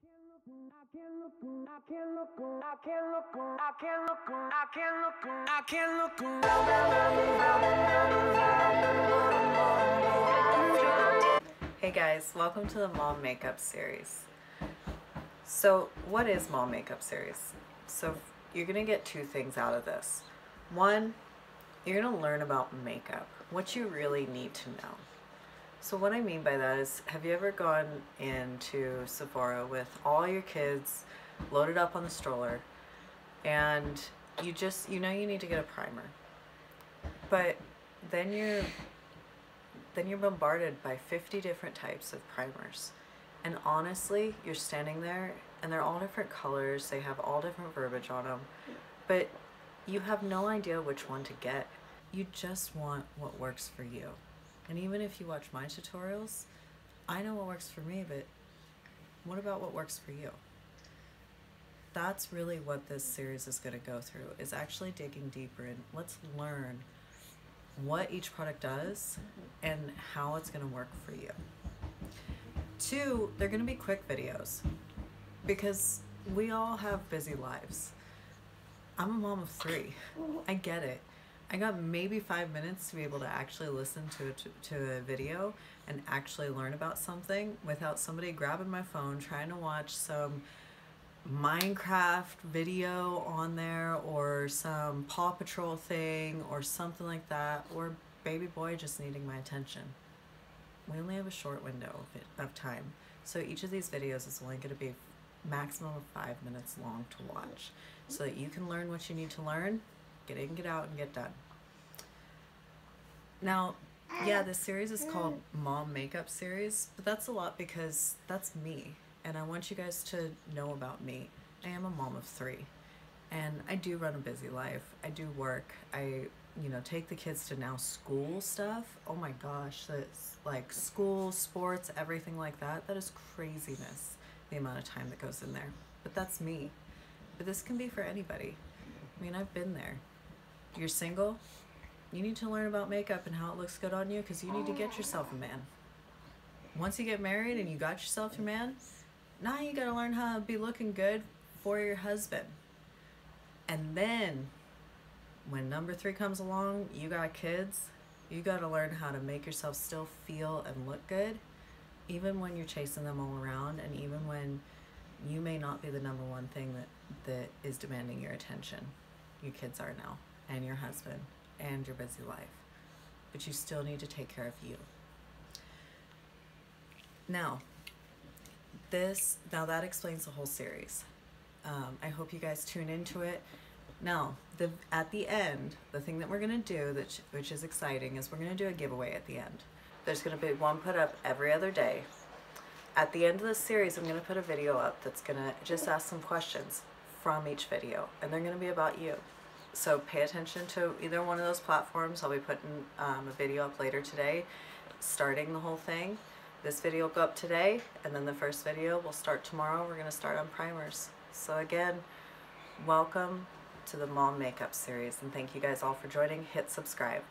Hey guys, welcome to the Mom Makeup Series. So what is Mom Makeup Series? So you're going to get two things out of this. One, you're going to learn about makeup, what you really need to know. So what I mean by that is, have you ever gone into Sephora with all your kids loaded up on the stroller and you know you need to get a primer, but then you're bombarded by 50 different types of primers, and honestly you're standing there and they're all different colors, they have all different verbiage on them, but you have no idea which one to get. You just want what works for you. And even if you watch my tutorials, I know what works for me, but what about what works for you? That's really what this series is going to go through, is actually digging deeper and let's learn what each product does and how it's going to work for you. Two, they're going to be quick videos because we all have busy lives. I'm a mom of 3. I get it. I got maybe 5 minutes to be able to actually listen to a video and actually learn about something without somebody grabbing my phone trying to watch some Minecraft video on there or some Paw Patrol thing or something like that, or baby boy just needing my attention. We only have a short window of time, so each of these videos is only going to be maximum of 5 minutes long to watch, so that you can learn what you need to learn, get in, get out, and get done. Now, yeah, this series is called Mom Makeup Series, but that's a lot because that's me, and I want you guys to know about me. I am a mom of 3, and I do run a busy life. I do work. I, take the kids to now school stuff. Oh my gosh, that's like school, sports, everything like that. That is craziness, the amount of time that goes in there. But that's me. But this can be for anybody. I mean, I've been there. You're single, you need to learn about makeup and how it looks good on you because you need to get yourself a man. Once you get married and you got yourself your man, now you gotta learn how to be looking good for your husband. And then when number 3 comes along, you got kids, you gotta learn how to make yourself still feel and look good, even when you're chasing them all around and even when you may not be the number one thing that is demanding your attention. Your kids are now, and your husband, and your busy life. But you still need to take care of you. Now that explains the whole series. I hope you guys tune into it. Now, at the end, the thing that we're gonna do, which is exciting, is we're gonna do a giveaway at the end. There's gonna be one put up every other day. At the end of this series, I'm gonna put a video up that's gonna just ask some questions from each video, and they're gonna be about you. So pay attention to either one of those platforms. I'll be putting a video up later today, starting the whole thing. This video will go up today, and then the first video will start tomorrow. We're gonna start on primers. So again, welcome to the Mom Makeup Series, and thank you guys all for joining. Hit subscribe.